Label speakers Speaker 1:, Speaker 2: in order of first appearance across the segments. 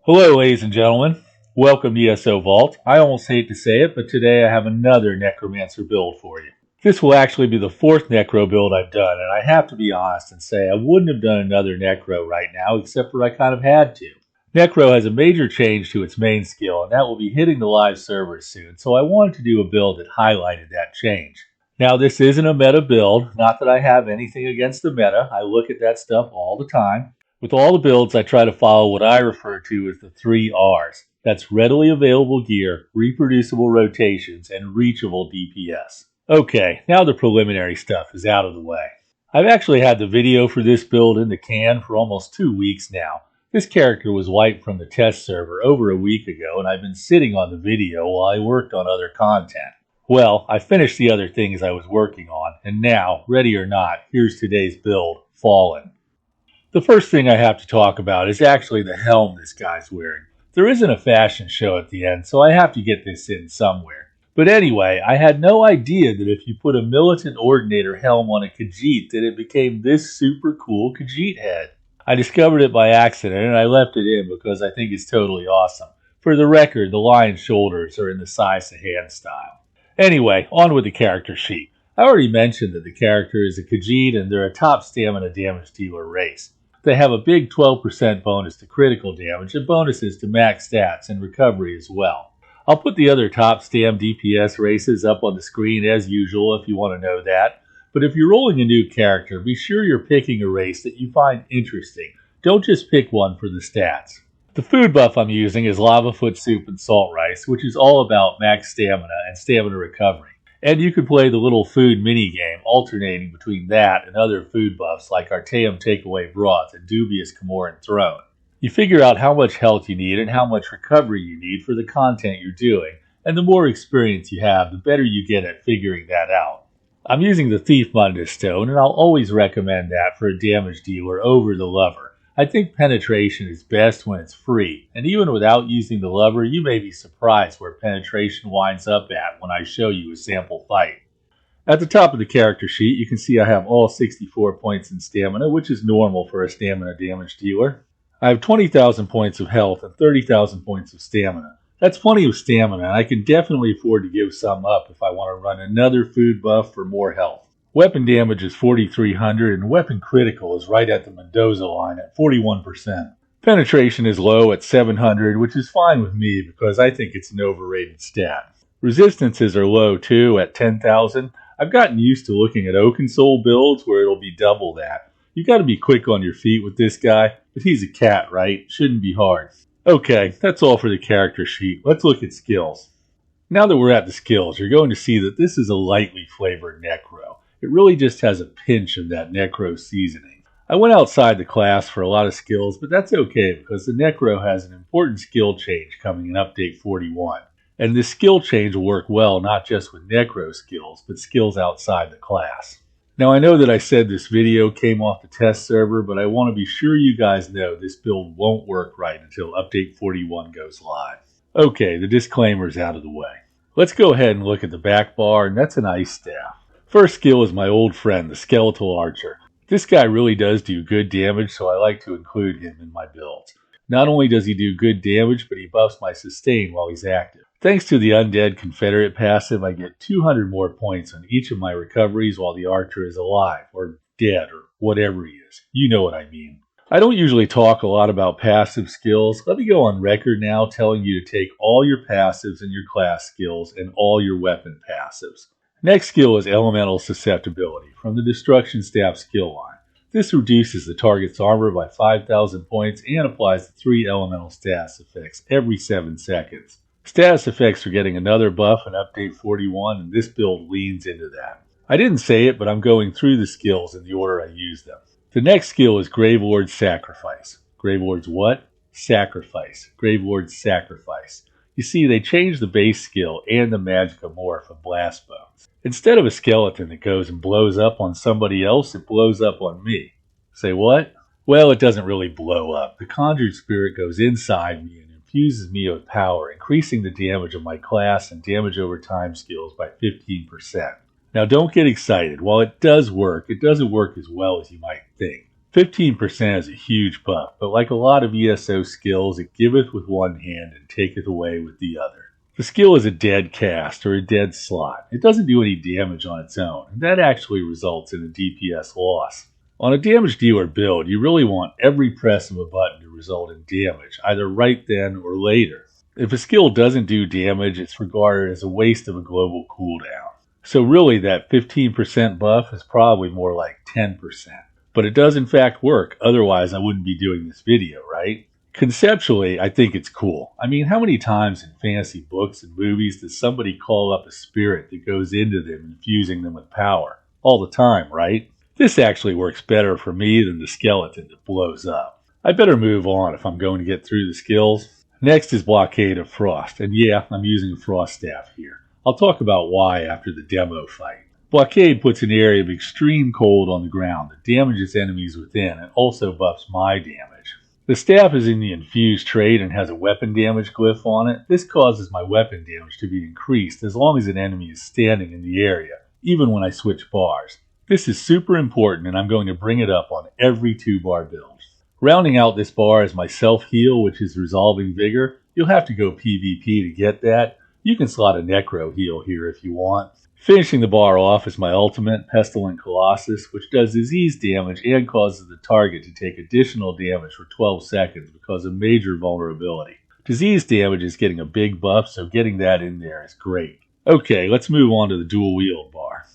Speaker 1: Hello, ladies and gentlemen. Welcome to ESO Vault. I almost hate to say it, but today I have another Necromancer build for you. This will actually be the fourth Necro build I've done, and I have to be honest and say I wouldn't have done another Necro right now, except for I kind of had to. Necro has a major change to its main skill, and that will be hitting the live servers soon, so I wanted to do a build that highlighted that change. Now, this isn't a meta build, not that I have anything against the meta. I look at that stuff all the time. With all the builds, I try to follow what I refer to as the 3 R's. That's readily available gear, reproducible rotations, and reachable DPS. Okay, now the preliminary stuff is out of the way. I've actually had the video for this build in the can for almost 2 weeks now. This character was wiped from the test server over a week ago, and I've been sitting on the video while I worked on other content. Well, I finished the other things I was working on, and now, ready or not, here's today's build, Fallen. The first thing I have to talk about is actually the helm this guy's wearing. There isn't a fashion show at the end, so I have to get this in somewhere. But anyway, I had no idea that if you put a Militant Ordinator helm on a Khajiit that it became this super cool Khajiit head. I discovered it by accident and I left it in because I think it's totally awesome. For the record, the lion's shoulders are in the Sai Sahan style. Anyway, on with the character sheet. I already mentioned that the character is a Khajiit and they're a top stamina damage dealer race. They have a big 12% bonus to critical damage and bonuses to max stats and recovery as well. I'll put the other top stam DPS races up on the screen as usual if you want to know that. But if you're rolling a new character, be sure you're picking a race that you find interesting. Don't just pick one for the stats. The food buff I'm using is Lava Foot Soup and Salt Rice, which is all about max stamina and stamina recovery. And you can play the little food minigame, alternating between that and other food buffs like Artaeum Takeaway Broth and Dubious Camoran Throne. You figure out how much health you need and how much recovery you need for the content you're doing, and the more experience you have, the better you get at figuring that out. I'm using the Thief Mundus Stone, and I'll always recommend that for a damage dealer over the Lover. I think penetration is best when it's free, and even without using the Lover, you may be surprised where penetration winds up at when I show you a sample fight. At the top of the character sheet, you can see I have all 64 points in stamina, which is normal for a stamina damage dealer. I have 20,000 points of health and 30,000 points of stamina. That's plenty of stamina, and I can definitely afford to give some up if I want to run another food buff for more health. Weapon damage is 4,300 and weapon critical is right at the Mendoza line at 41%. Penetration is low at 700, which is fine with me because I think it's an overrated stat. Resistances are low too at 10,000. I've gotten used to looking at Oaken Soul builds where it'll be double that. You've got to be quick on your feet with this guy, but he's a cat, right? Shouldn't be hard. Okay, that's all for the character sheet. Let's look at skills. Now that we're at the skills, you're going to see that this is a lightly flavored Necro. It really just has a pinch of that Necro seasoning. I went outside the class for a lot of skills, but that's okay because the Necro has an important skill change coming in Update 41. And this skill change will work well not just with Necro skills, but skills outside the class. Now I know that I said this video came off the test server, but I want to be sure you guys know this build won't work right until Update 41 goes live. Okay, the disclaimer's out of the way. Let's go ahead and look at the back bar, and that's an ice staff. First skill is my old friend, the Skeletal Archer. This guy really does do good damage, so I like to include him in my builds. Not only does he do good damage, but he buffs my sustain while he's active. Thanks to the Undead Confederate passive, I get 200 more points on each of my recoveries while the Archer is alive, or dead, or whatever he is. You know what I mean. I don't usually talk a lot about passive skills. Let me go on record now telling you to take all your passives and your class skills and all your weapon passives. Next skill is Elemental Susceptibility from the Destruction Staff skill line. This reduces the target's armor by 5,000 points and applies the 3 elemental status effects every 7 seconds. Status effects are getting another buff in Update 41, and this build leans into that. I didn't say it, but I'm going through the skills in the order I use them. The next skill is Gravelord's Sacrifice. Gravelord's what? Sacrifice. Gravelord's Sacrifice. You see, they changed the base skill and the Magicka morph of Blast Bones. Instead of a skeleton that goes and blows up on somebody else, it blows up on me. Say what? Well, it doesn't really blow up. The Conjured Spirit goes inside me and infuses me with power, increasing the damage of my class and damage over time skills by 15%. Now don't get excited. While it does work, it doesn't work as well as you might think. 15% is a huge buff, but like a lot of ESO skills, it giveth with one hand and taketh away with the other. The skill is a dead cast or a dead slot. It doesn't do any damage on its own, and that actually results in a DPS loss. On a damage dealer build, you really want every press of a button to result in damage, either right then or later. If a skill doesn't do damage, it's regarded as a waste of a global cooldown. So really that 15% buff is probably more like 10%. But it does in fact work, otherwise I wouldn't be doing this video, right? Conceptually, I think it's cool. I mean, how many times in fantasy books and movies does somebody call up a spirit that goes into them, infusing them with power? All the time, right? This actually works better for me than the skeleton that blows up. I better move on if I'm going to get through the skills. Next is Blockade of Frost, and yeah, I'm using a Frost Staff here. I'll talk about why after the demo fight. Blockade puts an area of extreme cold on the ground that damages enemies within and also buffs my damage. The staff is in the infused trait and has a weapon damage glyph on it. This causes my weapon damage to be increased as long as an enemy is standing in the area, even when I switch bars. This is super important and I'm going to bring it up on every 2-bar build. Rounding out this bar is my self-heal, which is Resolving Vigor. You'll have to go PvP to get that. You can slot a Necro heal here if you want. Finishing the bar off is my ultimate, Pestilent Colossus, which does disease damage and causes the target to take additional damage for 12 seconds because of major vulnerability. Disease damage is getting a big buff, so getting that in there is great. Okay, let's move on to the dual wield bar.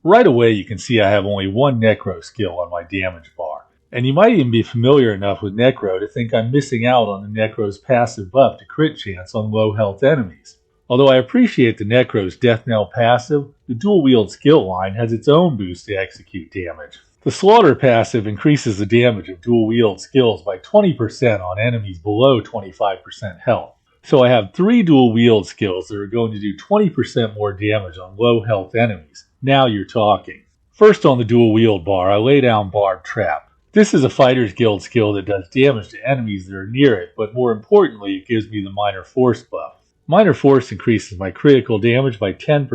Speaker 1: Right away you can see I have only one Necro skill on my damage bar, and you might even be familiar enough with Necro to think I'm missing out on the Necro's passive buff to crit chance on low health enemies. Although I appreciate the Necro's Death Knell passive, the dual wield skill line has its own boost to execute damage. The Slaughter passive increases the damage of dual wield skills by 20% on enemies below 25% health. So I have 3 dual wield skills that are going to do 20% more damage on low health enemies. Now you're talking. First on the dual wield bar, I lay down Barbed Trap. This is a Fighter's Guild skill that does damage to enemies that are near it, but more importantly, it gives me the Minor Force buff. Minor Force increases my critical damage by 10%.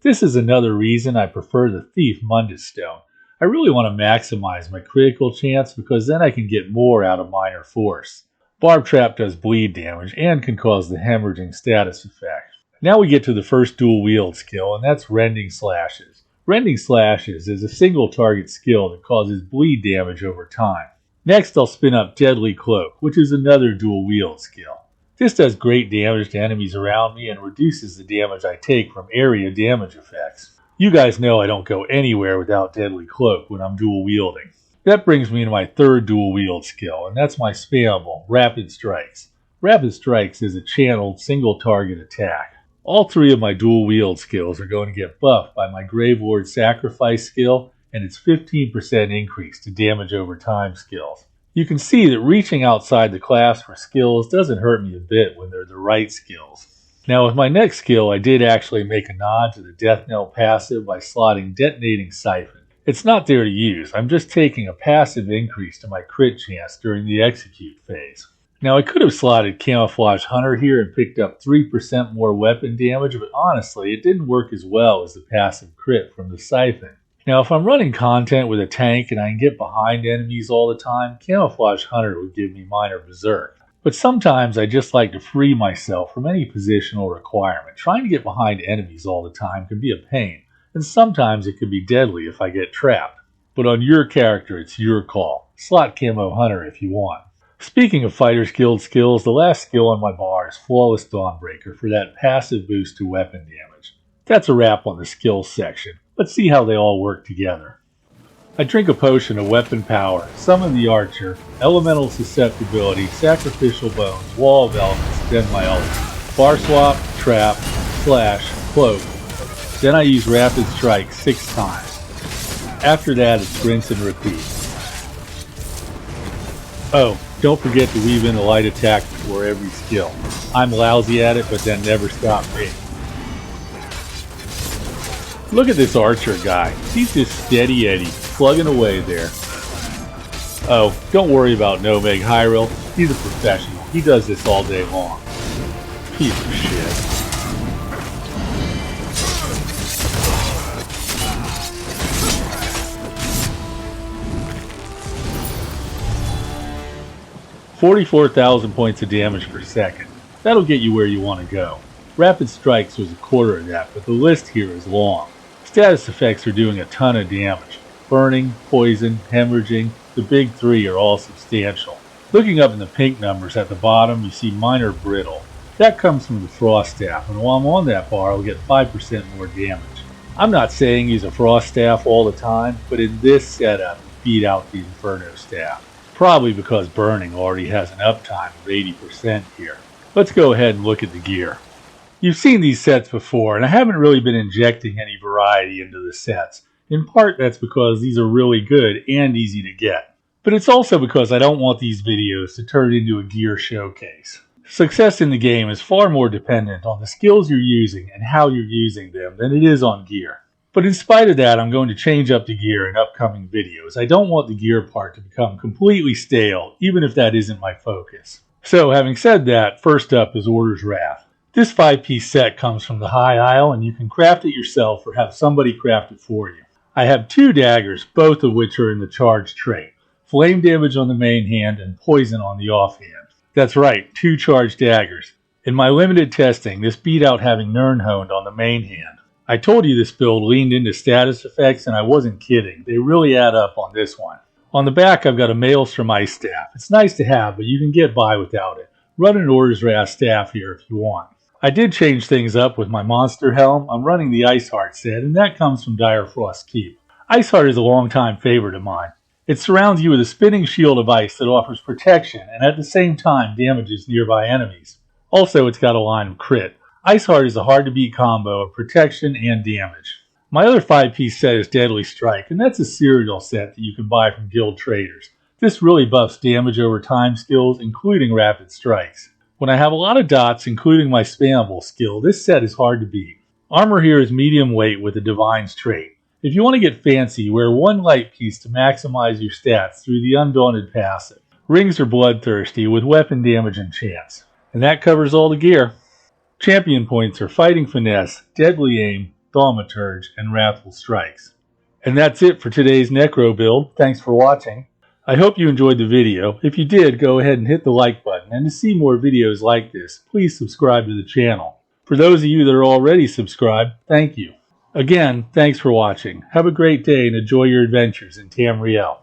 Speaker 1: This is another reason I prefer the Thief Mundus Stone. I really want to maximize my critical chance because then I can get more out of Minor Force. Barbed Trap does bleed damage and can cause the hemorrhaging status effect. Now we get to the first dual wield skill, and that's Rending Slashes. Rending Slashes is a single target skill that causes bleed damage over time. Next I'll spin up Deadly Cloak, which is another dual wield skill. This does great damage to enemies around me and reduces the damage I take from area damage effects. You guys know I don't go anywhere without Deadly Cloak when I'm dual wielding. That brings me to my third dual wield skill, and that's my spammable, Rapid Strikes. Rapid Strikes is a channeled single target attack. All 3 of my dual wield skills are going to get buffed by my Gravelord Sacrifice skill and its 15% increase to damage over time skills. You can see that reaching outside the class for skills doesn't hurt me a bit when they're the right skills. Now with my next skill, I did actually make a nod to the Death Knell passive by slotting Detonating Siphon. It's not there to use, I'm just taking a passive increase to my crit chance during the execute phase. Now I could have slotted Camouflage Hunter here and picked up 3% more weapon damage, but honestly it didn't work as well as the passive crit from the Siphon. Now if I'm running content with a tank and I can get behind enemies all the time, Camouflage Hunter would give me Minor Berserk. But sometimes I just like to free myself from any positional requirement. Trying to get behind enemies all the time can be a pain, and sometimes it can be deadly if I get trapped. But on your character, it's your call. Slot Camo Hunter if you want. Speaking of Fighter's Guild skills, the last skill on my bar is Flawless Dawnbreaker for that passive boost to weapon damage. That's a wrap on the skills section. Let's see how they all work together. I drink a potion of weapon power, summon the archer, elemental susceptibility, sacrificial bones, wall of elements, then my ult. Bar swap, trap, slash, cloak. Then I use rapid strike 6 times. After that it's rinse and repeat. Oh, don't forget to weave in a light attack before every skill. I'm lousy at it, but that never stopped me. Look at this archer guy. He's just steady Eddie, plugging away there. Oh, don't worry about Nomeg Hyrule. He's a professional. He does this all day long. Piece of shit. 44,000 points of damage per second. That'll get you where you want to go. Rapid Strikes was a quarter of that, but the list here is long. Status effects are doing a ton of damage. Burning, poison, hemorrhaging, the big three are all substantial. Looking up in the pink numbers at the bottom, you see Minor Brittle. That comes from the Frost Staff, and while I'm on that bar, I'll get 5% more damage. I'm not saying use a Frost Staff all the time, but in this setup, beat out the Inferno Staff. Probably because Burning already has an uptime of 80% here. Let's go ahead and look at the gear. You've seen these sets before, and I haven't really been injecting any variety into the sets. In part, that's because these are really good and easy to get. But it's also because I don't want these videos to turn into a gear showcase. Success in the game is far more dependent on the skills you're using and how you're using them than it is on gear. But in spite of that, I'm going to change up the gear in upcoming videos. I don't want the gear part to become completely stale, even if that isn't my focus. So, having said that, first up is Order's Wrath. This 5-piece set comes from the High Isle, and you can craft it yourself or have somebody craft it for you. I have 2 daggers, both of which are in the charge trait. Flame damage on the main hand and poison on the offhand. That's right, 2 charged daggers. In my limited testing, this beat out having Nirnhoned on the main hand. I told you this build leaned into status effects, and I wasn't kidding. They really add up on this one. On the back, I've got a Maelstrom Ice Staff. It's nice to have, but you can get by without it. Run an Order's Wrath staff here if you want. I did change things up with my Monster Helm. I'm running the Iceheart set, and that comes from Direfrost Keep. Iceheart is a longtime favorite of mine. It surrounds you with a spinning shield of ice that offers protection and at the same time damages nearby enemies. Also, it's got a line of crit. Iceheart is a hard-to-beat combo of protection and damage. My other 5-piece set is Deadly Strike, and that's a serial set that you can buy from guild traders. This really buffs damage over time skills, including Rapid Strikes. When I have a lot of dots, including my spammable skill, this set is hard to beat. Armor here is medium weight with a Divine's trait. If you want to get fancy, wear 1 light piece to maximize your stats through the Undaunted passive. Rings are bloodthirsty with weapon damage and chance. And that covers all the gear. Champion points are Fighting Finesse, Deadly Aim, Thaumaturge, and Wrathful Strikes. And that's it for today's Necro build. Thanks for watching. I hope you enjoyed the video. If you did, go ahead and hit the like button. And to see more videos like this, please subscribe to the channel. For those of you that are already subscribed, thank you. Again, thanks for watching. Have a great day and enjoy your adventures in Tamriel.